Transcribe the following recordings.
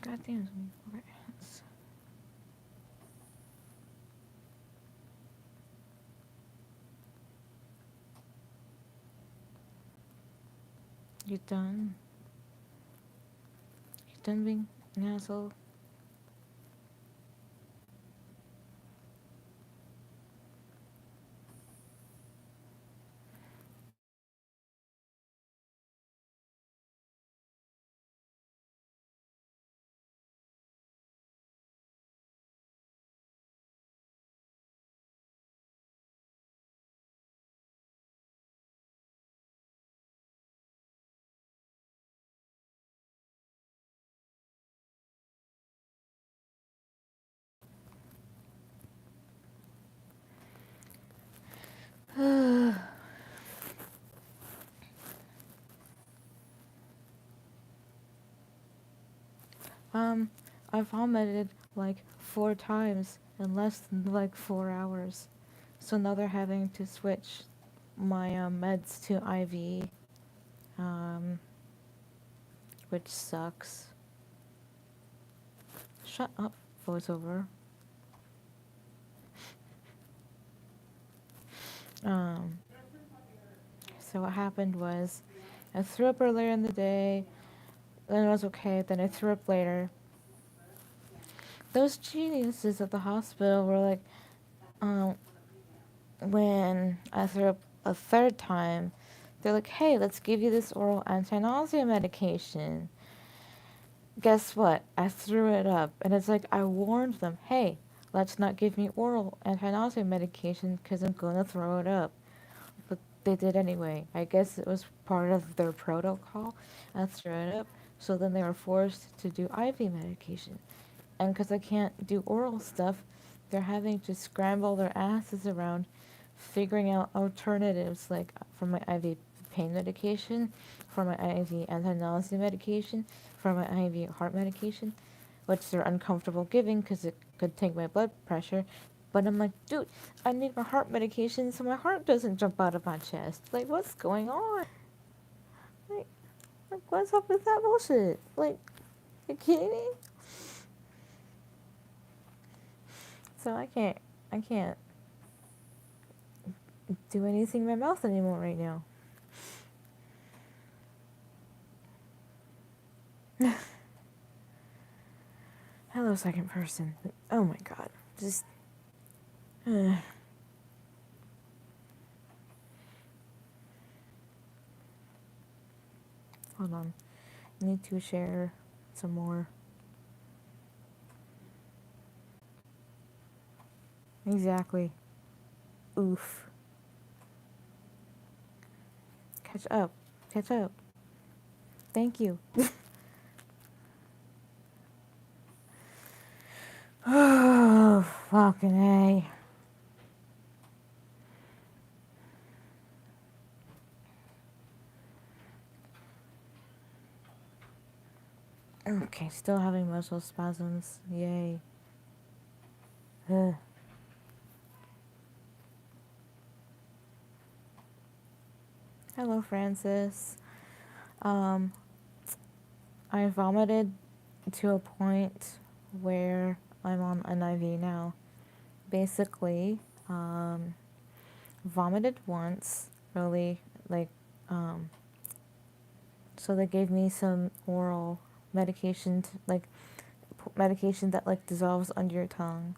God damn me. Okay. You done? You done being an asshole? um, I vomited like 4 times in less than like 4 hours. So now they're having to switch my meds to IV, um, which sucks. Shut up, voiceover. Um, so what happened was, I threw up earlier in the day, then it was okay, then I threw up later. Those geniuses at the hospital were like, um, when I threw up a third time, they're like, hey, let's give you this oral anti-nausea medication. Guess what? I threw it up. And it's like, I warned them, hey, let's not give me oral anti-nausea medication because I'm going to throw it up. But they did anyway. I guess it was part of their protocol. I threw it up. So then they were forced to do IV medication. And because I can't do oral stuff, they're having to scramble their asses around figuring out alternatives, like for my IV pain medication, for my IV anti-nausea medication, for my IV heart medication, which they're uncomfortable giving because it could take my blood pressure. But I'm like, dude, I need my heart medication so my heart doesn't jump out of my chest. Like, what's going on? Like, what's up with that bullshit? Like, you kidding me? So I can't do anything in my mouth anymore right now. Hello, second person. Oh my god. Just. Hold on. I need to share some more. Exactly. Oof. Catch up. Catch up. Thank you. Oh, fucking A. Okay, still having muscle spasms. Yay. Ugh. Hello, Francis. Um, I vomited to a point where I'm on an IV now. Basically, vomited once, really, like, um, so they gave me some oral medication, like, medication that, like, dissolves under your tongue.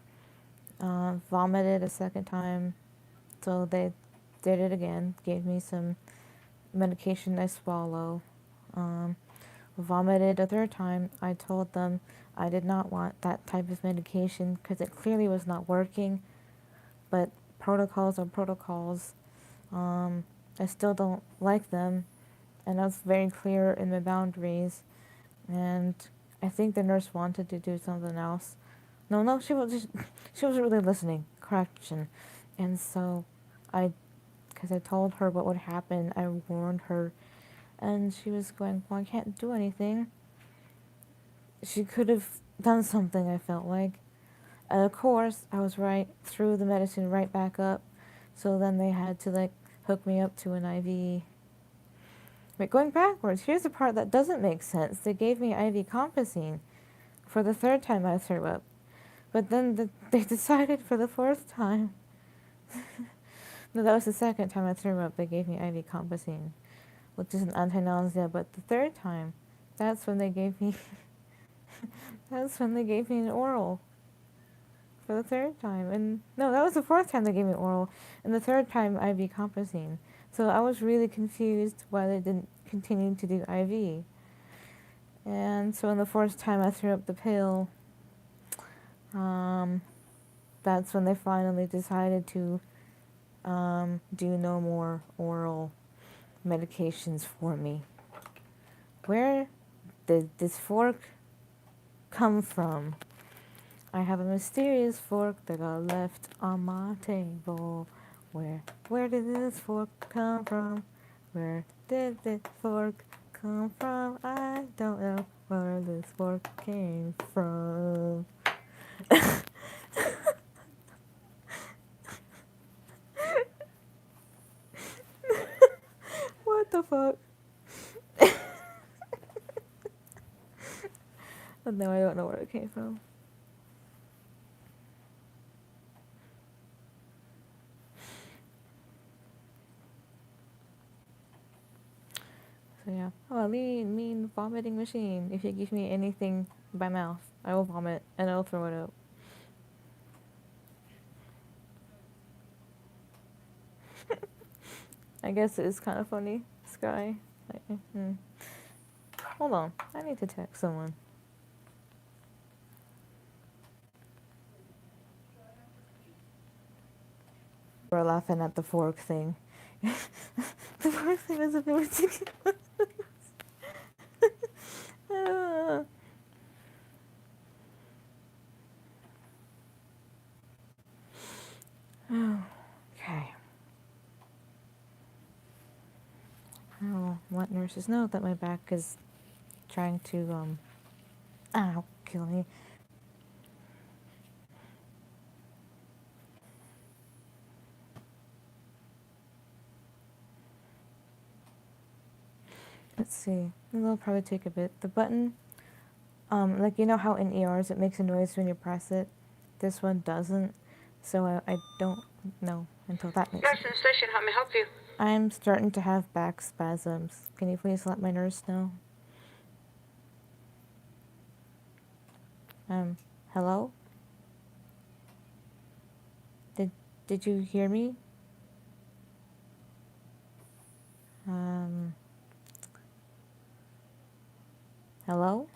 Vomited a second time, so they did it again, gave me some medication I swallow. Um, Vomited a third time. I told them I did not want that type of medication because it clearly was not working, but protocols are protocols. I still don't like them, and I was very clear in my boundaries. And I think the nurse wanted to do something else. No, she was just, she wasn't really listening. Correction. And so, because I told her what would happen, I warned her, and she was going, "Well, I can't do anything." She could have done something. I felt like. And of course, I was right. Threw the medicine right back up. So then they had to like hook me up to an IV. But going backwards, here's the part that doesn't make sense. They gave me IV compazine for the third time I threw up. But then they decided for the fourth time. No, that was the second time I threw up. They gave me IV Compazine, which is an anti-nausea. But the third time, that's when they gave me. That's when they gave me an oral. For the third time, and no, that was the fourth time they gave me oral, and the third time IV Compazine. So I was really confused why they didn't continue to do IV. And so, in the fourth time I threw up the pill, that's when they finally decided to do no more oral medications for me. Where did this fork come from? I have a mysterious fork that got left on my table. Where did this fork come from? Where did this fork come from? I don't know where this fork came from. What the fuck? No, I don't know where it came from. So yeah. Oh, mean vomiting machine. If you give me anything by mouth, I will vomit and I'll throw it out. I guess it is kind of funny, Sky. Hold on, I need to text someone. We're laughing at the fork thing. The fork thing is a bit ridiculous. Okay. I'll let nurses know that my back is trying to, kill me. Let's see. It'll probably take a bit. The button, like you know how in ERs it makes a noise when you press it? This one doesn't. So I don't know until that makes Nurse in station, how may I help you? I'm starting to have back spasms. Can you please let my nurse know? Hello? Did you hear me? Hello?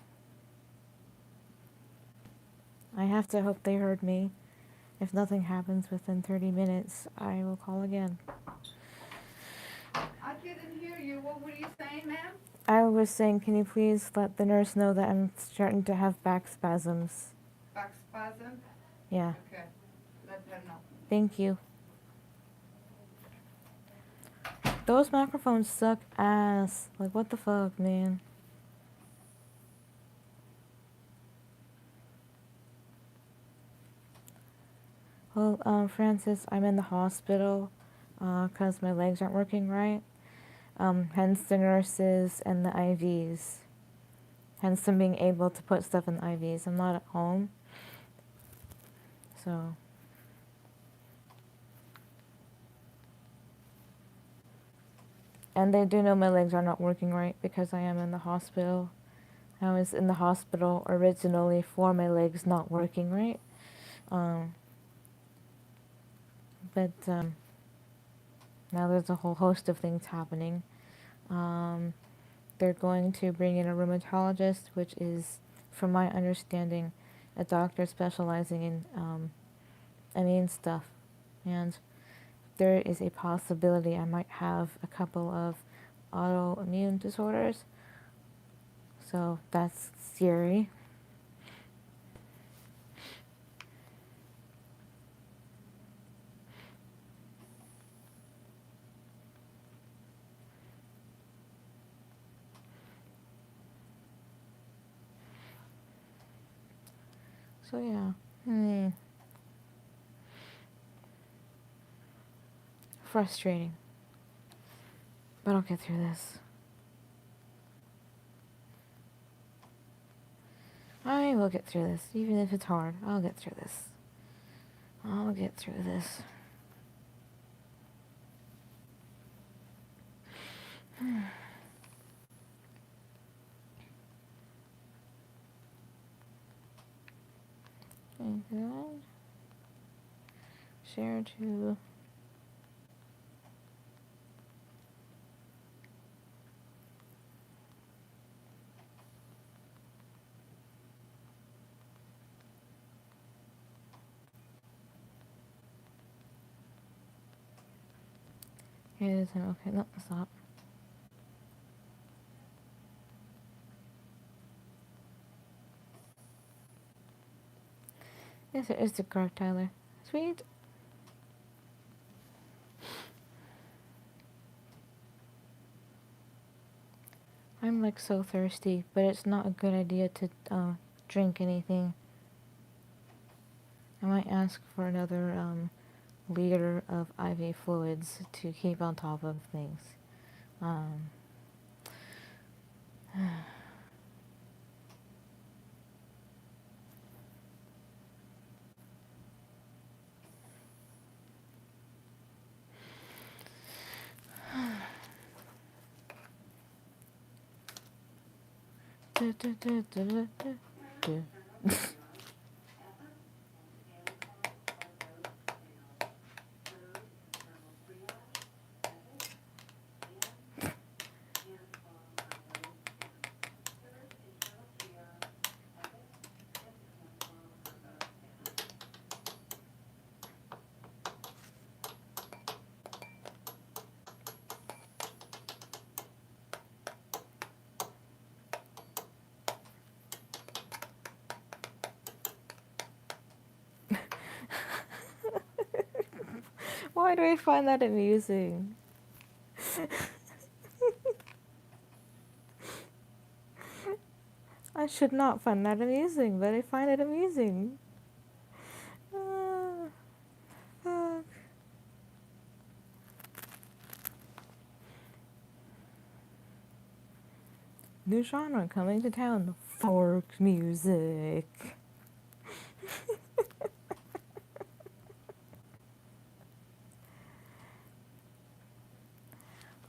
I have to hope they heard me. If nothing happens within 30 minutes, I will call again. I didn't hear you. What were you saying, ma'am? I was saying, can you please let the nurse know that I'm starting to have back spasms? Back spasm? Yeah. Okay. Let her know. Thank you. Those microphones suck ass. Like, what the fuck, man? Well, Francis, I'm in the hospital, 'cause my legs aren't working right. Hence the nurses and the IVs. Hence them being able to put stuff in the IVs. I'm not at home. So. And they do know my legs are not working right because I am in the hospital. I was in the hospital originally for my legs not working right. But now there's a whole host of things happening. They're going to bring in a rheumatologist, which is, from my understanding, a doctor specializing in immune stuff. And there is a possibility I might have a couple of autoimmune disorders. So that's scary. So yeah, frustrating. But I'll get through this. I I will get through this, even if it's hard. I'll get through this. I'll get through this. And then share to it isn't okay. No, stop. Yes, it is the correct Tyler. Sweet. I'm like so thirsty, but it's not a good idea to drink anything. I might ask for another liter of IV fluids to keep on top of things. Um, du- du- du- du- du- du- du. Why do I find that amusing? I should not find that amusing, but I find it amusing. Ah, fuck. New genre coming to town. Folk music.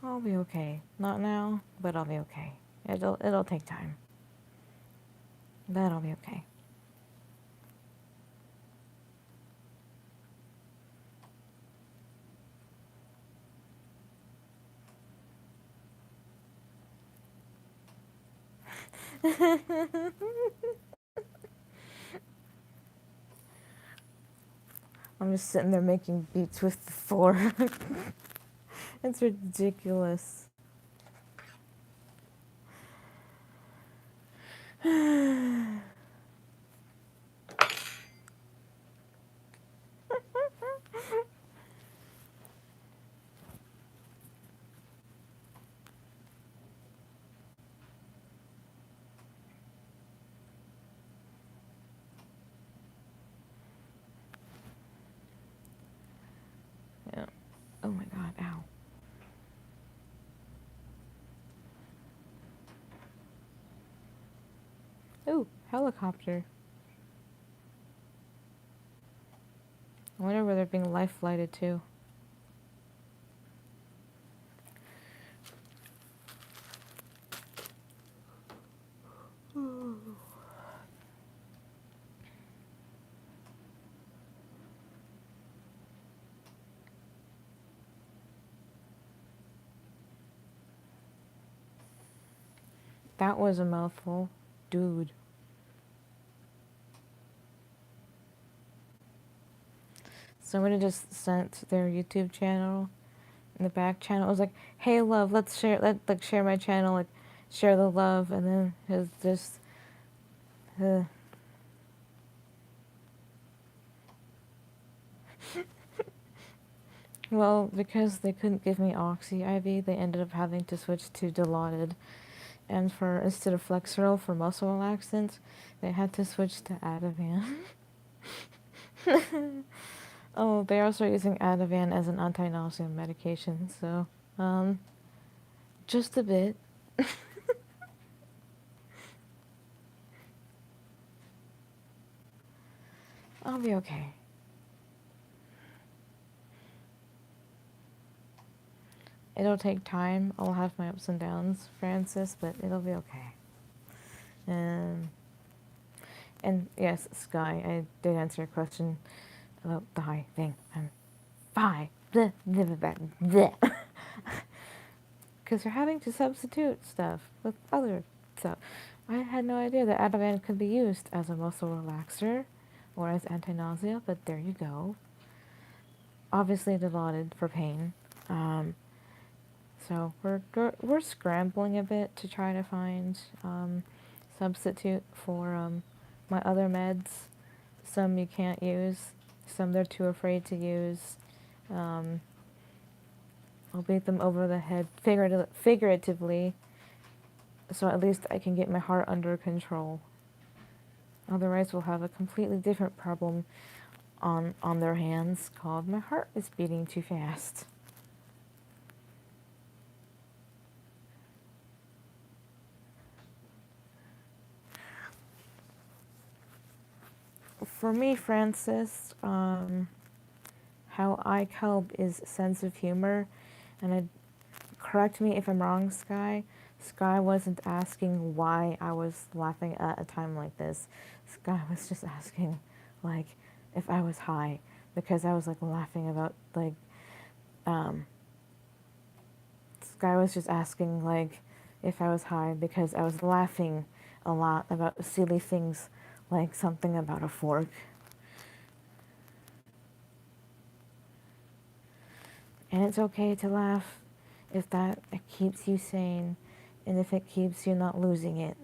I'll be okay. Not now, but I'll be okay. It'll take time. But I'll be okay. I'm just sitting there making beats with the fork. It's ridiculous. Yeah. Oh my god, ow. Ooh, helicopter. I wonder where they're being life flighted to. That was a mouthful. Dude. Somebody just sent their YouTube channel in the back channel. It was like, hey love, let's share like share my channel, like share the love, and then it's just uh, well, because they couldn't give me Oxy IV, they ended up having to switch to Dilaudid. And for instead of Flexeril for muscle relaxants, they had to switch to Ativan. Oh, they're also using Ativan as an anti-nausea medication, so just a bit. I'll be okay. It'll take time. I'll have my ups and downs, Francis, but it'll be okay. And yes, Sky, I did answer your question about the high thing. I'm fine. Because you're having to substitute stuff with other stuff. I had no idea that Ativan could be used as a muscle relaxer or as anti-nausea, but there you go. Obviously allotted for pain. So we're scrambling a bit to try to find substitute for my other meds. Some you can't use, some they're too afraid to use. I'll beat them over the head figuratively, so at least I can get my heart under control. Otherwise, we'll have a completely different problem on their hands called my heart is beating too fast. For me, Francis, how I cope is sense of humor, and correct me if I'm wrong, Sky. Sky wasn't asking why I was laughing at a time like this. Sky was just asking, like, if I was high, because I was like laughing about Sky was just asking like if I was high because I was laughing a lot about silly things like something about a fork. And it's okay to laugh if that keeps you sane and if it keeps you not losing it.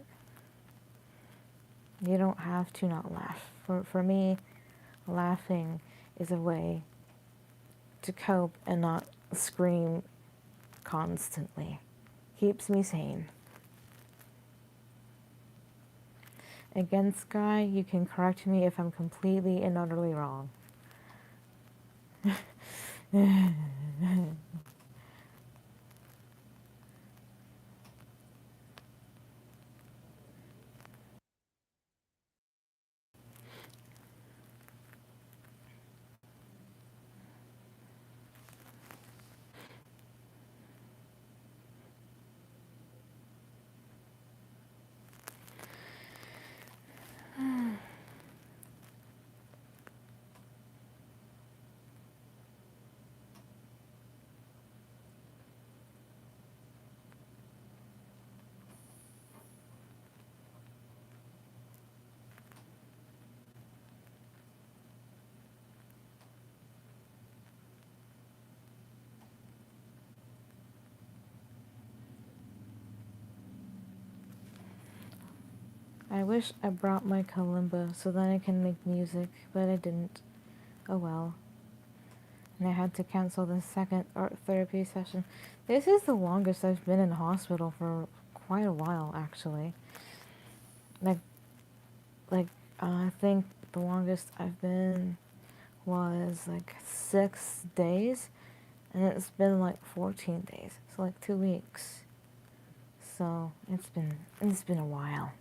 You don't have to not laugh. For me, laughing is a way to cope and not scream constantly. Keeps me sane. Again, Sky, you can correct me if I'm completely and utterly wrong. I wish I brought my kalimba so that I can make music, but I didn't. Oh well. And I had to cancel the second art therapy session. This is the longest I've been in hospital for quite a while, actually. Like, I think the longest I've been was like 6 days, and it's been like 14 days, so like 2 weeks. So it's been a while.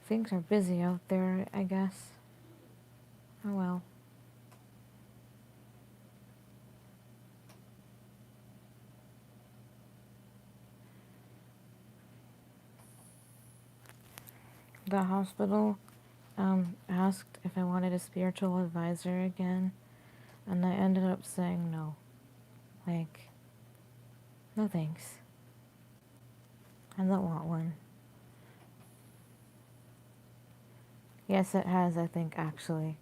Things are busy out there, I guess. Oh well. The hospital asked if I wanted a spiritual advisor again, and I ended up saying no. Like, no thanks. I don't want one. Yes, it has, I think, actually.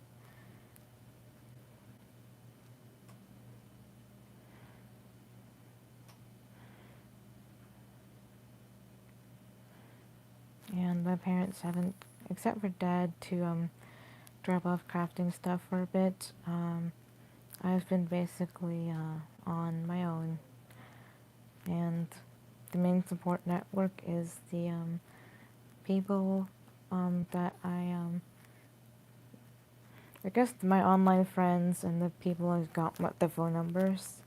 and my parents haven't, except for Dad, to drop off crafting stuff for a bit. I've been basically on my own, and the main support network is the people that I guess my online friends and the people I've got the phone numbers.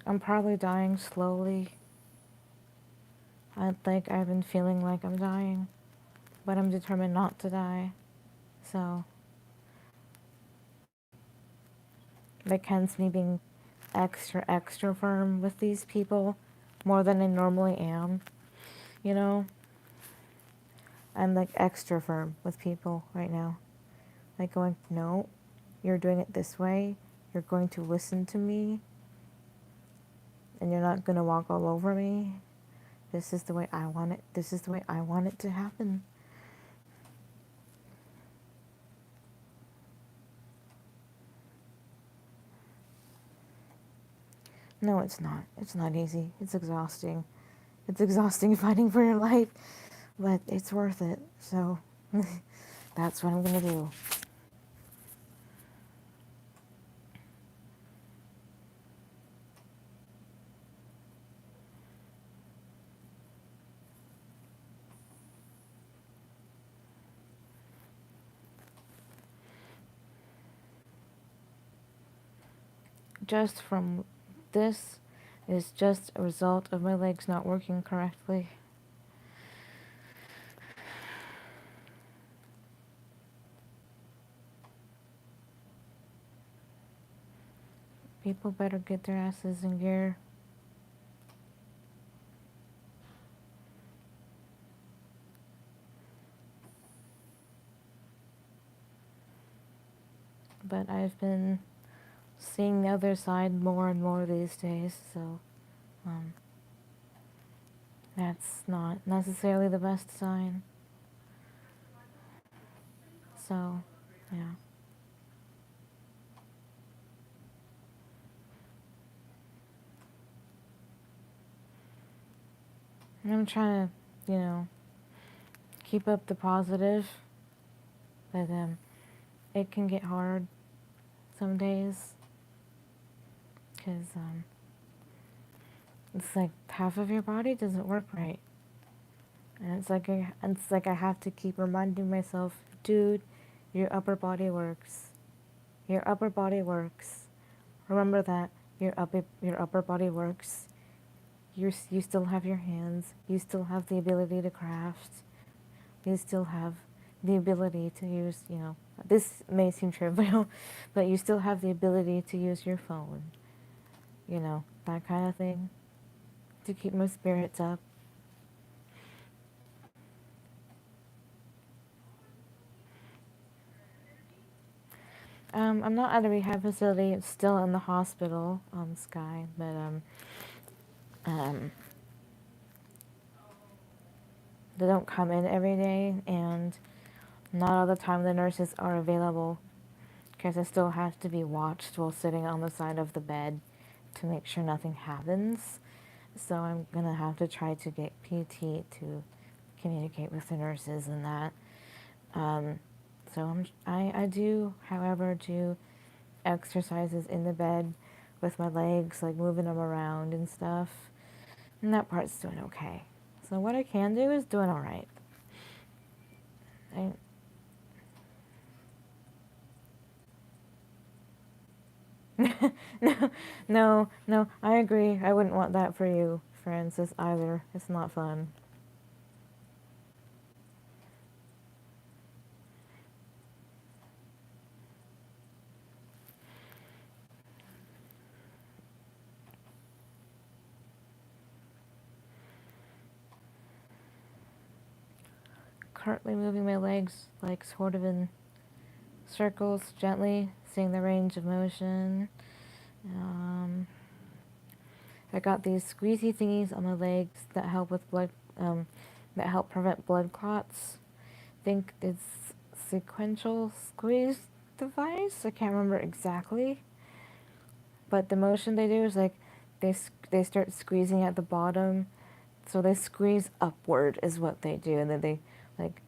I'm probably dying slowly. I think I've been feeling like I'm dying, but I'm determined not to die. So, like, hence me being extra firm with these people more than I normally am. You know, I'm like extra firm with people right now. Like, going, no, you're doing it this way. You're going to listen to me, and you're not going to walk all over me. This is the way I want it. This is the way I want it to happen. No, it's not. It's not easy. It's exhausting. It's exhausting fighting for your life, but it's worth it. So that's what I'm going to do. Just from this is just a result of my legs not working correctly. People better get their asses in gear. But I've been seeing the other side more and more these days, so that's not necessarily the best sign. So, yeah. And I'm trying to, keep up the positive, but it can get hard some days, because it's like half of your body doesn't work right, and it's like I have to keep reminding myself, dude, your upper body works. Your upper body works. Remember that your upper body works. You still have your hands. You still have the ability to craft. You still have the ability to use, this may seem trivial, but you still have the ability to use your phone. That kind of thing, to keep my spirits up. I'm not at a rehab facility. It's still in the hospital, Sky, but they don't come in every day, and not all the time the nurses are available, because I still have to be watched while sitting on the side of the bed to make sure nothing happens. So I'm gonna have to try to get PT to communicate with the nurses and that. So I do, however, do exercises in the bed with my legs, like moving them around and stuff. And that part's doing okay. So what I can do is doing all right. No, I agree. I wouldn't want that for you, Francis, either. It's not fun. Currently moving my legs, like, sort of in circles, gently, seeing the range of motion. I got these squeezy thingies on my legs that help with that help prevent blood clots. I think it's sequential squeeze device. I can't remember exactly, but the motion they do is like they start squeezing at the bottom, so they squeeze upward is what they do, and then they like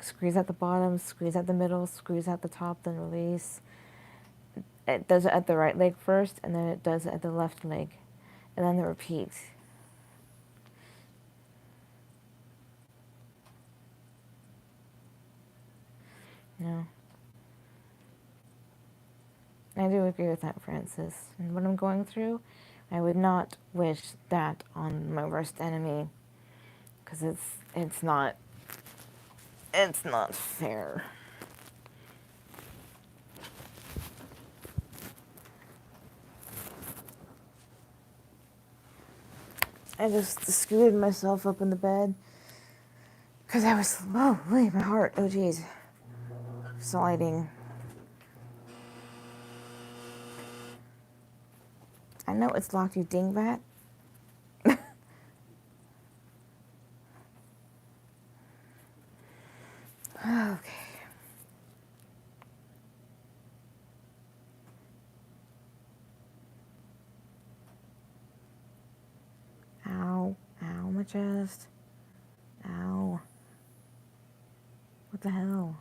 squeeze at the bottom, squeeze at the middle, squeeze at the top, then release. It does it at the right leg first, and then it does it at the left leg, and then it repeats. Yeah. I do agree with that, Francis. And what I'm going through, I would not wish that on my worst enemy, because it's not fair. I just scooted myself up in the bed because I was my heart, oh geez, sliding. I know it's locked, you dingbat. Okay. Ow, ow, my chest. Ow. What the hell?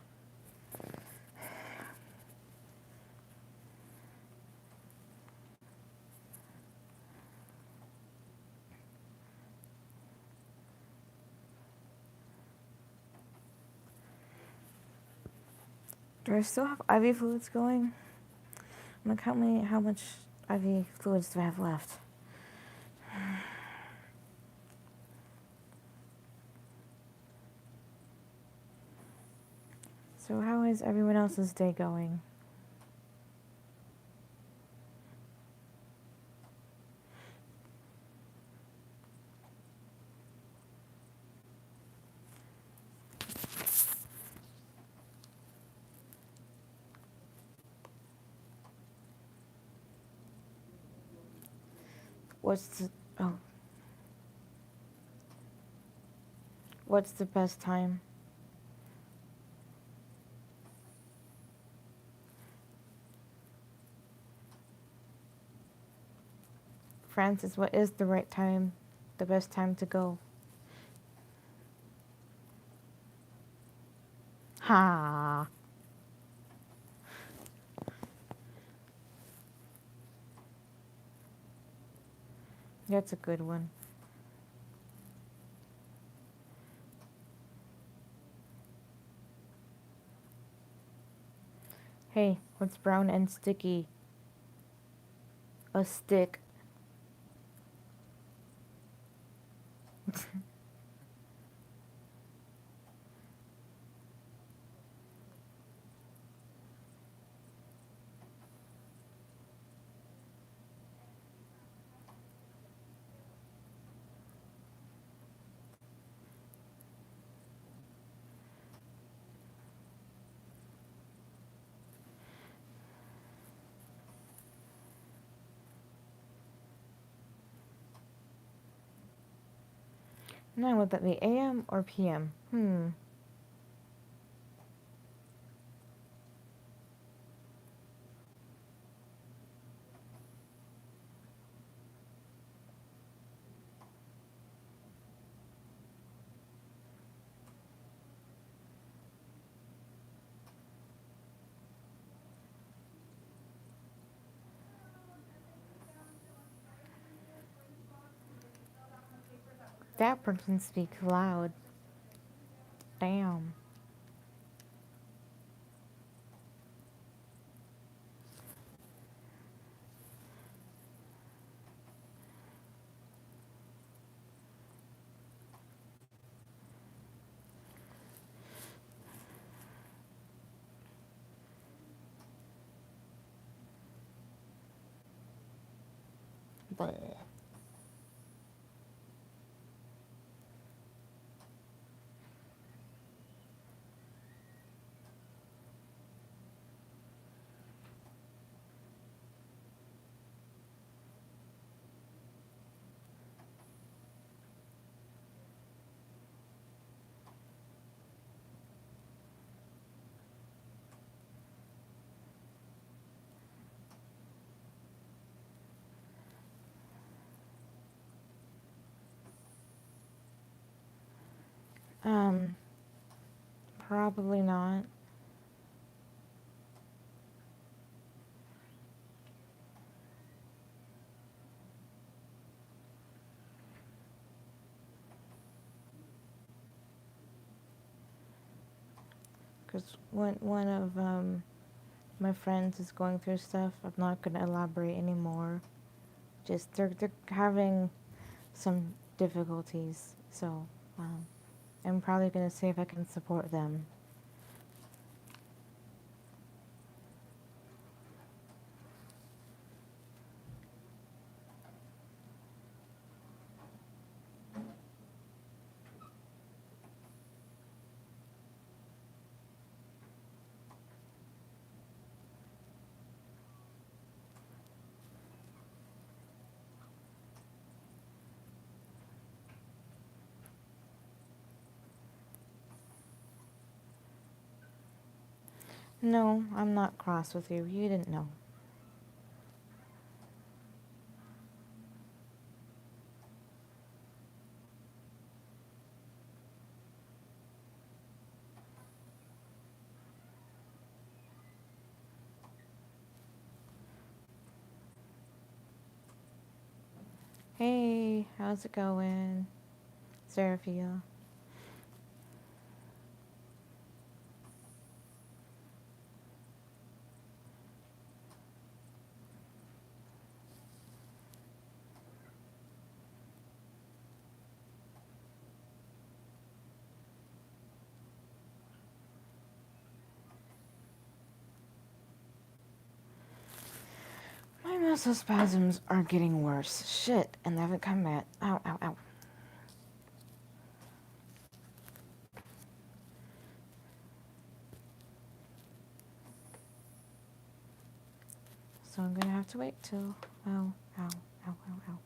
Do I still have IV fluids going? Like how much IV fluids do I have left? So how is everyone else's day going? What's the best time? Francis, what is the right time, the best time to go? Ha! That's a good one. Hey, what's brown and sticky? A stick. Now, would that be AM or PM? That person speaks loud. Damn. Bleh. Um, Probably not. Because one of my friends is going through stuff. I'm not going to elaborate anymore. Just they're having some difficulties. So I'm probably going to see if I can support them. No, I'm not cross with you. You didn't know. Hey, how's it going, Seraphia? My muscle spasms are getting worse. Shit, and they haven't come yet. Ow, ow, ow. So I'm gonna have to wait till. Ow, ow, ow, ow, ow.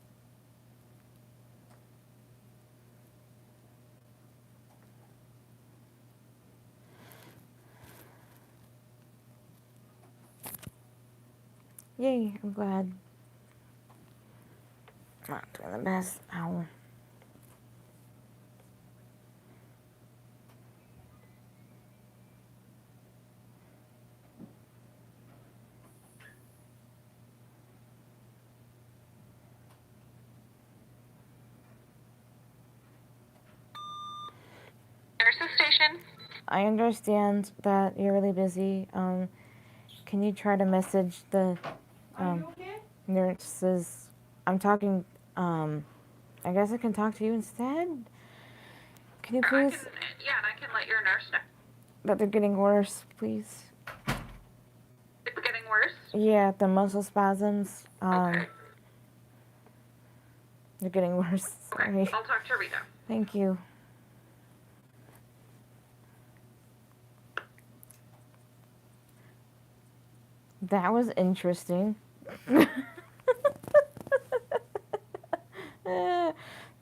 Yay, I'm glad. Not doing the best. Ow. Nurse's station. I understand that you're really busy. Can you try to message the Okay? nurses? I'm talking. I guess I can talk to you instead. Can you please? And I can let your nurse know. That they're getting worse, please. It's getting worse? Yeah, the muscle spasms. Okay. They're getting worse. Sorry. I'll talk to Rita. Thank you. That was interesting. That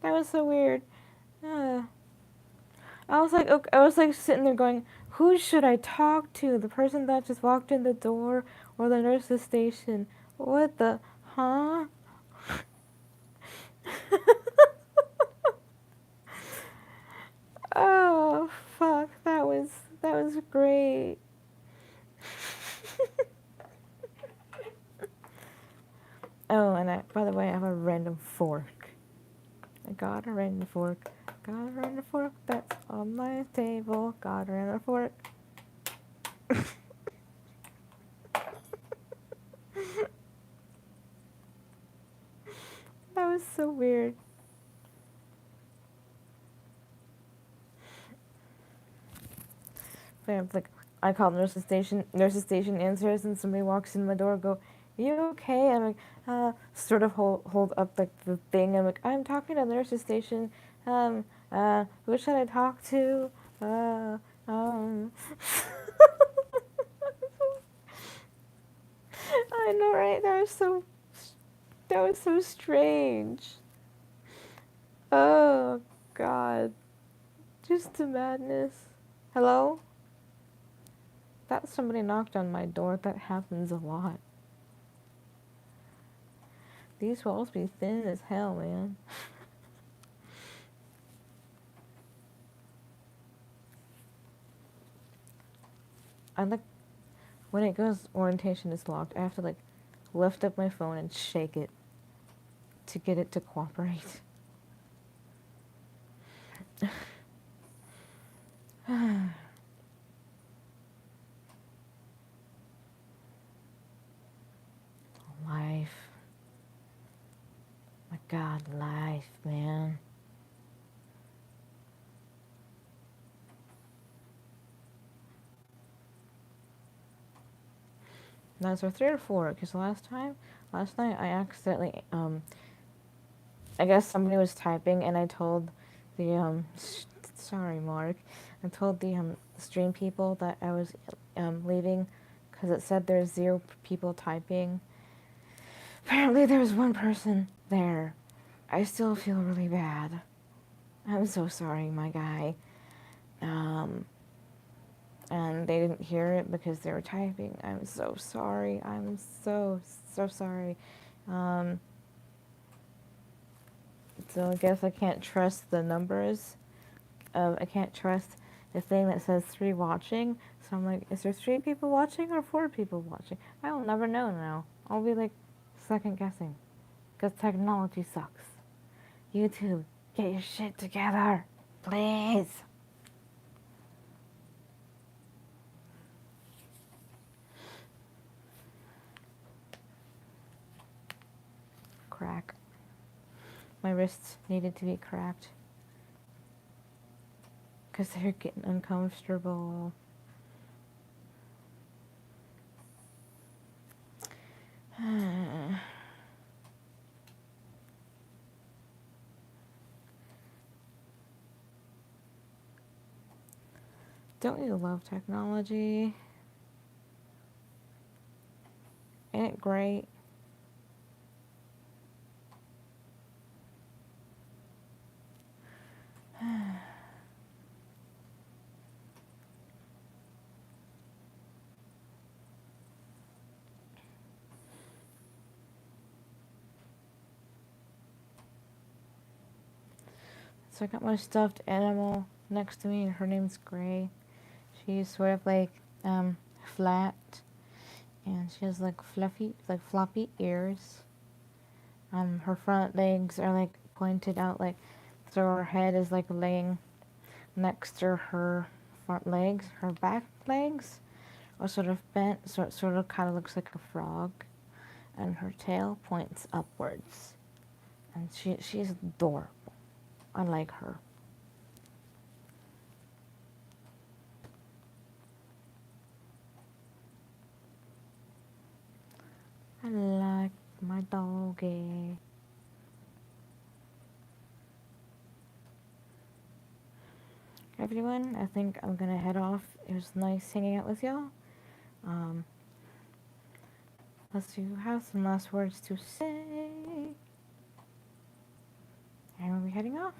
was so weird. I was like, okay, I was like sitting there going, who should I talk to? The person that just walked in the door or the nurse's station? What the, huh? Oh, fuck, that was great. Oh, and by the way, I have a random fork. I got a random fork. Got a random fork that's on my table. Got a random fork. That was so weird. Like, I call nurse's station. Nurse's station answers, and somebody walks in my door. Go, you okay? I'm like, sort of hold up like the thing. I'm like, I'm talking to the nurse's station. Who should I talk to? Um. I know, right? That was so strange. Oh God, just the madness. Hello? That somebody knocked on my door. That happens a lot. These walls be thin as hell, man. I like when it goes orientation is locked. I have to like lift up my phone and shake it to get it to cooperate. Life. My God, life, man. Now, so 3 or 4, because last night I accidentally, I guess somebody was typing and I told the, sorry, Mark, I told the, stream people that I was, leaving because it said there's 0 people typing. Apparently there was 1 person there. I still feel really bad. I'm so sorry, my guy. And they didn't hear it because they were typing. I'm so sorry. I'm so sorry. So I guess I can't trust the numbers. I can't trust the thing that says 3 watching. So I'm like, is there 3 people watching or 4 people watching? I will never know now. I'll be like second guessing. Because technology sucks. YouTube, get your shit together. Please. Crack. My wrists needed to be cracked. Because they're getting uncomfortable. Don't you love technology? Ain't it great? So I got my stuffed animal next to me, and her name's Gray. She's sort of like flat, and she has like floppy ears. Her front legs are like pointed out, like so her head is like laying next to her front legs. Her back legs are sort of bent, so it sort of kind of looks like a frog, and her tail points upwards. And she's adorable. I like her. I like my doggy. Everyone, I think I'm gonna head off. It was nice hanging out with y'all. Unless you have some last words to say. And we'll be heading off.